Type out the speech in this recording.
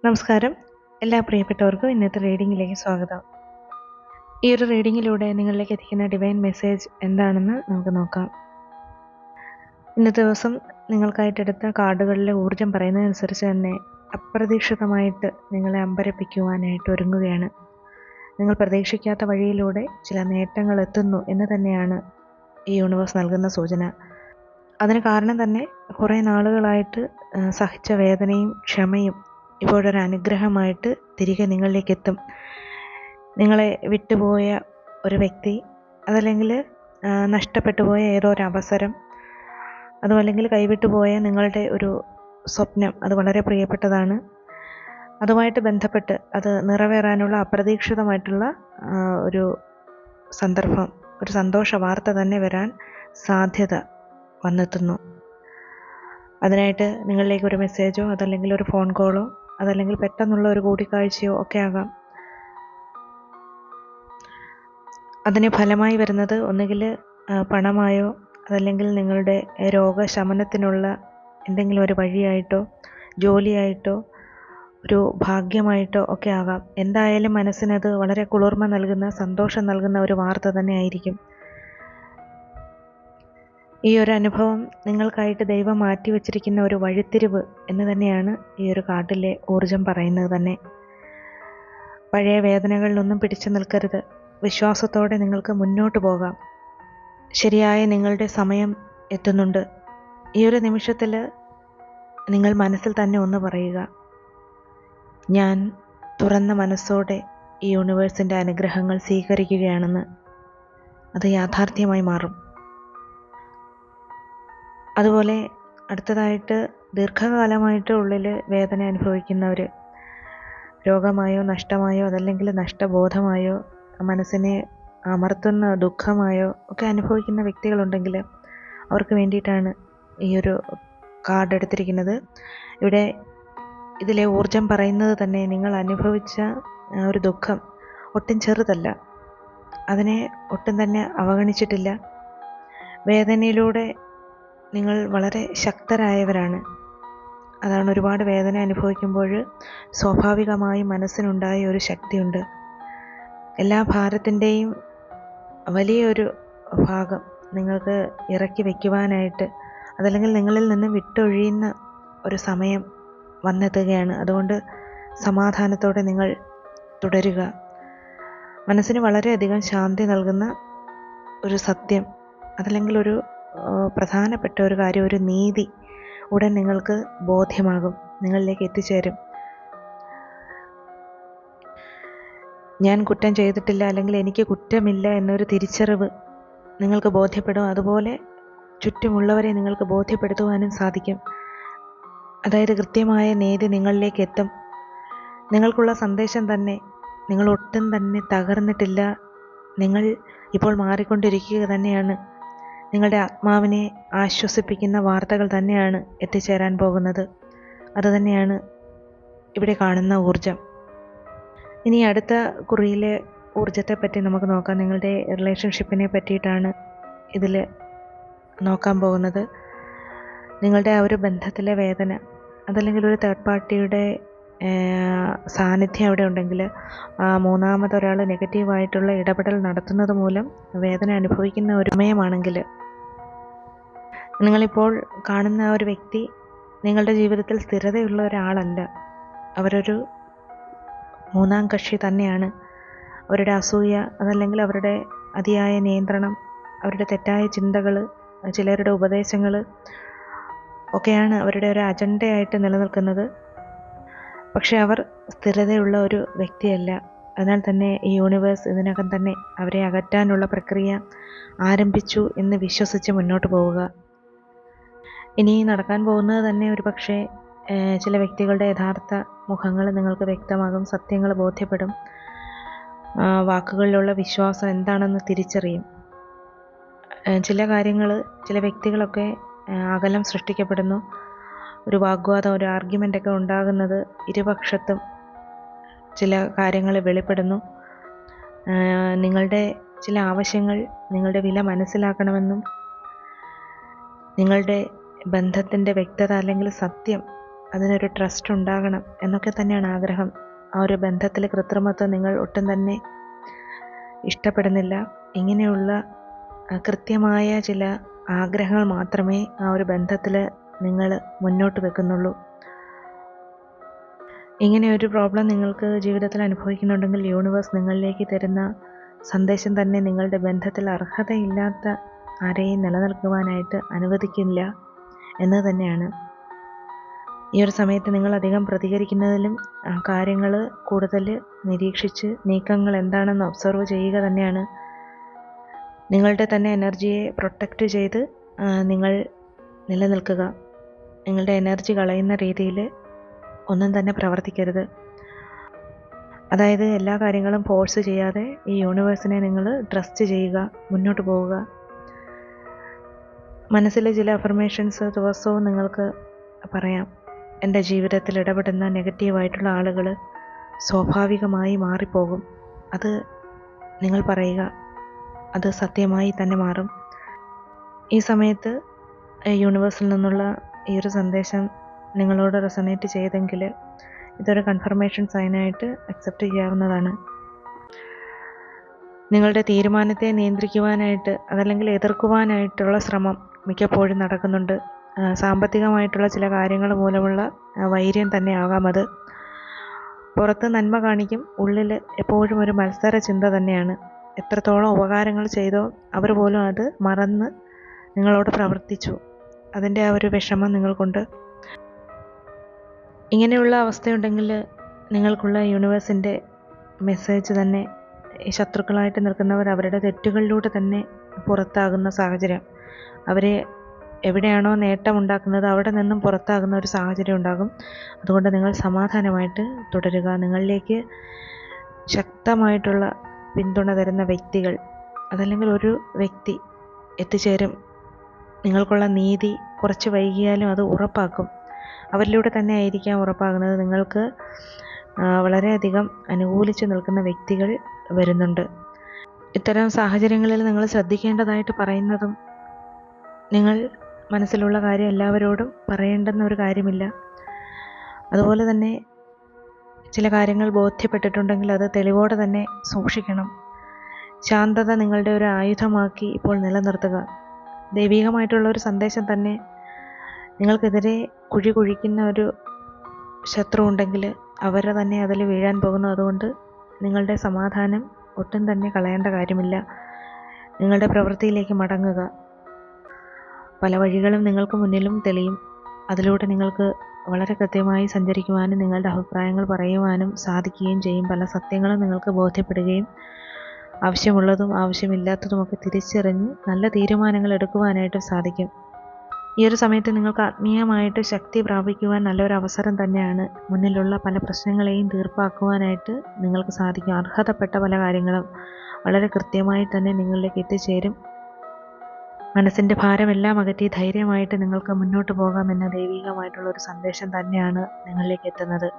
നമസ്കാരം. എല്ലാ പ്രിയപ്പെട്ടവർക്കും ഇന്നത്തെ റീഡിങ്ങിലേക്ക് സ്വാഗതം. ഈ ഒരു റീഡിങ്ങിലൂടെ നിങ്ങളിലേക്ക് എത്തിക്കുന്ന ഡിവൈൻ മെസ്സേജ് എന്താണെന്ന് നമുക്ക് നോക്കാം. ഇന്നത്തെ ദിവസം നിങ്ങൾക്കായിട്ടെടുത്ത കാർഡുകളിലെ ഊർജം പറയുന്നതനുസരിച്ച് തന്നെ അപ്രതീക്ഷിതമായിട്ട് നിങ്ങളെ അമ്പരപ്പിക്കുവാനായിട്ട് ഒരുങ്ങുകയാണ്. നിങ്ങൾ പ്രതീക്ഷിക്കാത്ത വഴിയിലൂടെ ചില നേട്ടങ്ങൾ എത്തുന്നു എന്ന് തന്നെയാണ് ഈ യൂണിവേഴ്സ് നൽകുന്ന സൂചന. അതിന് കാരണം തന്നെ കുറേ നാളുകളായിട്ട് സഹിച്ച വേദനയും ക്ഷമയും ഇപ്പോഴൊരു അനുഗ്രഹമായിട്ട് തിരികെ നിങ്ങളിലേക്ക് എത്തും. നിങ്ങളെ വിട്ടുപോയ ഒരു വ്യക്തി, അതല്ലെങ്കിൽ നഷ്ടപ്പെട്ടു പോയ ഏതോ ഒരു അവസരം, അതുമല്ലെങ്കിൽ കൈവിട്ടുപോയ നിങ്ങളുടെ ഒരു സ്വപ്നം, അത് വളരെ പ്രിയപ്പെട്ടതാണ്. അതുമായിട്ട് ബന്ധപ്പെട്ട് അത് നിറവേറാനുള്ള അപ്രതീക്ഷിതമായിട്ടുള്ള ഒരു സന്ദർഭം, ഒരു സന്തോഷ വാർത്ത തന്നെ വരാൻ സാധ്യത വന്നെത്തുന്നു. അതിനായിട്ട് നിങ്ങളിലേക്ക് ഒരു മെസ്സേജോ അതല്ലെങ്കിൽ ഒരു ഫോൺ കോളോ അതല്ലെങ്കിൽ പെട്ടെന്നുള്ള ഒരു കൂടിക്കാഴ്ചയോ ഒക്കെ ആകാം. അതിന് ഫലമായി വരുന്നത് ഒന്നുകിൽ പണമായോ അതല്ലെങ്കിൽ നിങ്ങളുടെ രോഗശമനത്തിനുള്ള എന്തെങ്കിലും ഒരു വഴിയായിട്ടോ ജോലിയായിട്ടോ ഒരു ഭാഗ്യമായിട്ടോ ഒക്കെ ആകാം. എന്തായാലും മനസ്സിനത് വളരെ കുളിർമ നൽകുന്ന, സന്തോഷം നൽകുന്ന ഒരു വാർത്ത തന്നെ ആയിരിക്കും. ഈ ഒരു അനുഭവം നിങ്ങൾക്കായിട്ട് ദൈവം മാറ്റി വച്ചിരിക്കുന്ന ഒരു വഴിത്തിരിവ് എന്ന് തന്നെയാണ് ഈ ഒരു കാർഡിലെ ഊർജം പറയുന്നത് തന്നെ. പഴയ വേദനകളിലൊന്നും പിടിച്ചു നിൽക്കരുത്. വിശ്വാസത്തോടെ നിങ്ങൾക്ക് മുന്നോട്ട് പോകാം. ശരിയായ നിങ്ങളുടെ സമയം എത്തുന്നുണ്ട്. ഈ ഒരു നിമിഷത്തിൽ നിങ്ങൾ മനസ്സിൽ തന്നെ ഒന്ന് പറയുക, ഞാൻ തുറന്ന മനസ്സോടെ ഈ യൂണിവേഴ്സിൻ്റെ അനുഗ്രഹങ്ങൾ സ്വീകരിക്കുകയാണെന്ന്. അത് യാഥാർത്ഥ്യമായി മാറും. അതുപോലെ അടുത്തതായിട്ട് ദീർഘകാലമായിട്ട് ഉള്ളിൽ വേദന അനുഭവിക്കുന്നവർ, രോഗമായോ നഷ്ടമായോ അതല്ലെങ്കിൽ നഷ്ടബോധമായോ മനസ്സിനെ അമർത്തുന്ന ദുഃഖമായോ ഒക്കെ അനുഭവിക്കുന്ന വ്യക്തികളുണ്ടെങ്കിൽ അവർക്ക് വേണ്ടിയിട്ടാണ് ഈ ഒരു കാർഡ് എടുത്തിരിക്കുന്നത്. ഇവിടെ ഇതിലെ ഊർജം പറയുന്നത് തന്നെ നിങ്ങൾ അനുഭവിച്ച ഒരു ദുഃഖം ഒട്ടും ചെറുതല്ല, അതിനെ ഒട്ടും തന്നെ അവഗണിച്ചിട്ടില്ല. വേദനയിലൂടെ നിങ്ങൾ വളരെ ശക്തരായവരാണ്. അതാണ്, ഒരുപാട് വേദന അനുഭവിക്കുമ്പോൾ സ്വാഭാവികമായും മനസ്സിനുണ്ടായ ഒരു ശക്തിയുണ്ട്. എല്ലാ ഭാരത്തിൻ്റെയും വലിയൊരു ഭാഗം നിങ്ങൾക്ക് ഇറക്കി വയ്ക്കുവാനായിട്ട് അതല്ലെങ്കിൽ നിങ്ങളിൽ നിന്ന് വിട്ടൊഴിയുന്ന ഒരു സമയം വന്നെത്തുകയാണ്. അതുകൊണ്ട് സമാധാനത്തോടെ നിങ്ങൾ തുടരുക. മനസ്സിന് വളരെയധികം ശാന്തി നൽകുന്ന ഒരു സത്യം, അതല്ലെങ്കിൽ ഒരു പ്രധാനപ്പെട്ട ഒരു കാര്യം, ഒരു നീതി ഉടൻ നിങ്ങൾക്ക് ബോധ്യമാകും, നിങ്ങളിലേക്ക് എത്തിച്ചേരും. ഞാൻ കുറ്റം ചെയ്തിട്ടില്ല അല്ലെങ്കിൽ എനിക്ക് കുറ്റമില്ല എന്നൊരു തിരിച്ചറിവ് നിങ്ങൾക്ക് ബോധ്യപ്പെടും. അതുപോലെ ചുറ്റുമുള്ളവരെ നിങ്ങൾക്ക് ബോധ്യപ്പെടുത്തുവാനും സാധിക്കും. അതായത് കൃത്യമായ നീതി നിങ്ങളിലേക്ക് എത്തും. നിങ്ങൾക്കുള്ള സന്ദേശം തന്നെ, നിങ്ങൾ ഒട്ടും തന്നെ തകർന്നിട്ടില്ല, നിങ്ങൾ ഇപ്പോൾ മാറിക്കൊണ്ടിരിക്കുക തന്നെയാണ്. നിങ്ങളുടെ ആത്മാവിനെ ആശ്വസിപ്പിക്കുന്ന വാർത്തകൾ തന്നെയാണ് എത്തിച്ചേരാൻ പോകുന്നത്. അതുതന്നെയാണ് ഇവിടെ കാണുന്ന ഊർജം. ഇനി അടുത്ത കുറിയിലെ ഊർജത്തെപ്പറ്റി നമുക്ക് നോക്കാം. നിങ്ങളുടെ റിലേഷൻഷിപ്പിനെ പറ്റിയിട്ടാണ് ഇതിൽ നോക്കാൻ പോകുന്നത്. നിങ്ങളുടെ ആ ഒരു ബന്ധത്തിലെ വേദന, അതല്ലെങ്കിൽ ഒരു തേർഡ് പാർട്ടിയുടെ സാന്നിധ്യം അവിടെ ഉണ്ടെങ്കിൽ, മൂന്നാമതൊരാൾ നെഗറ്റീവായിട്ടുള്ള ഇടപെടൽ നടത്തുന്നത് മൂലം വേദന അനുഭവിക്കുന്ന ഒരു സമയമാണെങ്കിൽ, നിങ്ങളിപ്പോൾ കാണുന്ന ആ ഒരു വ്യക്തി നിങ്ങളുടെ ജീവിതത്തിൽ സ്ഥിരതയുള്ള ഒരാളല്ല. അവരൊരു മൂന്നാം കക്ഷി തന്നെയാണ്. അവരുടെ അസൂയ, അതല്ലെങ്കിൽ അവരുടെ അതിയായ നിയന്ത്രണം, അവരുടെ തെറ്റായ ചിന്തകൾ, ചിലരുടെ ഉപദേശങ്ങൾ ഒക്കെയാണ് അവരുടെ ഒരു അജണ്ടയായിട്ട് നിലനിൽക്കുന്നത്. പക്ഷെ അവർ സ്ഥിരതയുള്ള ഒരു വ്യക്തിയല്ല. അതിനാൽ തന്നെ ഈ യൂണിവേഴ്സ് ഇതിനകം തന്നെ അവരെ അകറ്റാനുള്ള പ്രക്രിയ ആരംഭിച്ചു എന്ന് വിശ്വസിച്ച് മുന്നോട്ട് പോവുക. ഇനി നടക്കാൻ പോകുന്നത് തന്നെ ഒരു പക്ഷേ ചില വ്യക്തികളുടെ യഥാർത്ഥ മുഖങ്ങൾ നിങ്ങൾക്ക് വ്യക്തമാകും, സത്യങ്ങൾ ബോധ്യപ്പെടും, വാക്കുകളിലുള്ള വിശ്വാസം എന്താണെന്ന് തിരിച്ചറിയും. ചില കാര്യങ്ങൾ, ചില വ്യക്തികളൊക്കെ അകലം സൃഷ്ടിക്കപ്പെടുന്നു. ഒരു വാഗ്വാദം, ഒരു ആർഗ്യുമെൻ്റൊക്കെ ഉണ്ടാകുന്നത് ഇരുപക്ഷത്തും ചില കാര്യങ്ങൾ വെളിപ്പെടുന്നു. നിങ്ങളുടെ ചില ആവശ്യങ്ങൾ, നിങ്ങളുടെ വില മനസ്സിലാക്കണമെന്നും നിങ്ങളുടെ ബന്ധത്തിൻ്റെ വ്യക്തത അല്ലെങ്കിൽ സത്യം അതിനൊരു ട്രസ്റ്റ് ഉണ്ടാകണം എന്നൊക്കെ തന്നെയാണ് ആഗ്രഹം. ആ ഒരു ബന്ധത്തിൽ കൃത്രിമത്വം നിങ്ങൾ ഒട്ടും തന്നെ ഇഷ്ടപ്പെടുന്നില്ല. ഇങ്ങനെയുള്ള കൃത്യമായ ചില ആഗ്രഹങ്ങൾ മാത്രമേ ആ ഒരു ബന്ധത്തിൽ നിങ്ങൾ മുന്നോട്ട് വെക്കുന്നുള്ളൂ. ഇങ്ങനെ ഒരു പ്രോബ്ലം നിങ്ങൾക്ക് ജീവിതത്തിൽ അനുഭവിക്കുന്നുണ്ടെങ്കിൽ യൂണിവേഴ്സ് നിങ്ങളിലേക്ക് തരുന്ന സന്ദേശം തന്നെ നിങ്ങളുടെ ബന്ധത്തിൽ അർഹതയില്ലാത്ത ആരെയും നിലനിൽക്കുവാനായിട്ട് അനുവദിക്കില്ല എന്ന് തന്നെയാണ്. ഈ ഒരു സമയത്ത് നിങ്ങൾ അധികം പ്രതികരിക്കുന്നതിലും കാര്യങ്ങൾ കൂടുതൽ നിരീക്ഷിച്ച് നീക്കങ്ങൾ എന്താണെന്ന് ഒബ്സർവ് ചെയ്യുക തന്നെയാണ്. നിങ്ങളുടെ തന്നെ എനർജിയെ പ്രൊട്ടക്റ്റ് ചെയ്ത് നിങ്ങൾ നിലനിൽക്കുക. നിങ്ങളുടെ എനർജി കളയുന്ന രീതിയിൽ ഒന്നും തന്നെ പ്രവർത്തിക്കരുത്. അതായത് എല്ലാ കാര്യങ്ങളും ഫോഴ്സ് ചെയ്യാതെ ഈ യൂണിവേഴ്സിനെ നിങ്ങൾ ട്രസ്റ്റ് ചെയ്യുക, മുന്നോട്ട് പോവുക. മനസ്സിലെ ചില അഫർമേഷൻസ് ദിവസവും നിങ്ങൾക്ക് പറയാം. എൻ്റെ ജീവിതത്തിൽ ഇടപെടുന്ന നെഗറ്റീവായിട്ടുള്ള ആളുകൾ സ്വാഭാവികമായി മാറിപ്പോകും. അത് നിങ്ങൾ പറയുക, അത് സത്യമായി തന്നെ മാറും. ഈ സമയത്ത് യൂണിവേഴ്സിൽ നിന്നുള്ള ഈ ഒരു സന്ദേശം നിങ്ങളോട് റെസൊനേറ്റ് ചെയ്തെങ്കിൽ ഇതൊരു കൺഫർമേഷൻ സൈനായിട്ട് അക്സെപ്റ്റ് ചെയ്യാവുന്നതാണ്. നിങ്ങളുടെ തീരുമാനത്തെ നിയന്ത്രിക്കുവാനായിട്ട് അതല്ലെങ്കിൽ എതിർക്കുവാനായിട്ടുള്ള ശ്രമം മിക്കപ്പോഴും നടക്കുന്നുണ്ട്. സാമ്പത്തികമായിട്ടുള്ള ചില കാര്യങ്ങൾ മൂലമുള്ള വൈര്യം തന്നെ ആകാം അത്. പുറത്ത് നന്മ കാണിക്കും, ഉള്ളിൽ എപ്പോഴും ഒരു മത്സര ചിന്ത തന്നെയാണ്. എത്രത്തോളം ഉപകാരങ്ങൾ ചെയ്തോ അവർ പോലും അത് മറന്ന് നിങ്ങളോട് പ്രവർത്തിച്ചു. അതിൻ്റെ ആ ഒരു വിഷമം നിങ്ങൾക്കുണ്ട്. ഇങ്ങനെയുള്ള അവസ്ഥയുണ്ടെങ്കിൽ നിങ്ങൾക്കുള്ള യൂണിവേഴ്സിൻ്റെ മെസ്സേജ് തന്നെ ഈ ശത്രുക്കളായിട്ട് നിൽക്കുന്നവർ അവരുടെ തെറ്റുകളിലൂടെ തന്നെ പുറത്താകുന്ന സാഹചര്യം, അവരെ എവിടെയാണോ നേട്ടമുണ്ടാക്കുന്നത് അവിടെ നിന്നും പുറത്താകുന്ന ഒരു സാഹചര്യം ഉണ്ടാകും. അതുകൊണ്ട് നിങ്ങൾ സമാധാനമായിട്ട് തുടരുക. നിങ്ങളിലേക്ക് ശക്തമായിട്ടുള്ള പിന്തുണ തരുന്ന വ്യക്തികൾ അതല്ലെങ്കിൽ ഒരു വ്യക്തി എത്തിച്ചേരും. നിങ്ങൾക്കുള്ള നീതി കുറച്ച് വൈകിയാലും അത് ഉറപ്പാക്കും. അവരിലൂടെ തന്നെ ആയിരിക്കാം ഉറപ്പാകുന്നത്. നിങ്ങൾക്ക് വളരെയധികം അനുകൂലിച്ച് നിൽക്കുന്ന വ്യക്തികൾ വരുന്നുണ്ട്. ഇത്തരം സാഹചര്യങ്ങളിൽ നിങ്ങൾ ശ്രദ്ധിക്കേണ്ടതായിട്ട് പറയുന്നതും, നിങ്ങൾ മനസ്സിലുള്ള കാര്യം എല്ലാവരോടും പറയേണ്ടെന്ന ഒരു കാര്യമില്ല. അതുപോലെ തന്നെ ചില കാര്യങ്ങൾ ബോധ്യപ്പെട്ടിട്ടുണ്ടെങ്കിൽ അത് തെളിവോടെ തന്നെ സൂക്ഷിക്കണം. ശാന്തത നിങ്ങളുടെ ഒരു ആയുധമാക്കി ഇപ്പോൾ നിലനിർത്തുക. ദൈവികമായിട്ടുള്ള ഒരു സന്ദേശം തന്നെ നിങ്ങൾക്കെതിരെ കുഴി കുഴിക്കുന്ന ഒരു ശത്രു ഉണ്ടെങ്കിൽ അവരെ തന്നെ അതിൽ വീഴാൻ പോകുന്നു. അതുകൊണ്ട് നിങ്ങളുടെ സമാധാനം ഒട്ടും തന്നെ കളയേണ്ട കാര്യമില്ല. നിങ്ങളുടെ പ്രവൃത്തിയിലേക്ക് മടങ്ങുക. പല വഴികളും നിങ്ങൾക്ക് മുന്നിലും തെളിയും. അതിലൂടെ നിങ്ങൾക്ക് വളരെ കൃത്യമായി സഞ്ചരിക്കുവാനും നിങ്ങളുടെ അഭിപ്രായങ്ങൾ പറയുവാനും സാധിക്കുകയും ചെയ്യും. പല സത്യങ്ങളും നിങ്ങൾക്ക് ബോധ്യപ്പെടുകയും ആവശ്യമുള്ളതും ആവശ്യമില്ലാത്തതുമൊക്കെ തിരിച്ചറിഞ്ഞ് നല്ല തീരുമാനങ്ങൾ എടുക്കുവാനായിട്ട് സാധിക്കും. ഈ ഒരു സമയത്ത് നിങ്ങൾക്ക് ആത്മീയമായിട്ട് ശക്തി പ്രാപിക്കുവാൻ നല്ലൊരു അവസരം തന്നെയാണ്. മുന്നിലുള്ള പല പ്രശ്നങ്ങളെയും തീർപ്പാക്കുവാനായിട്ട് നിങ്ങൾക്ക് സാധിക്കും. അർഹതപ്പെട്ട പല കാര്യങ്ങളും വളരെ കൃത്യമായി തന്നെ നിങ്ങളിലേക്ക് എത്തിച്ചേരും. മനസ്സിൻ്റെ ഭാരമെല്ലാം അകറ്റി ധൈര്യമായിട്ട് നിങ്ങൾക്ക് മുന്നോട്ട് പോകാമെന്ന ദൈവികമായിട്ടുള്ളൊരു സന്ദേശം തന്നെയാണ് നിങ്ങളിലേക്ക് എത്തുന്നത്.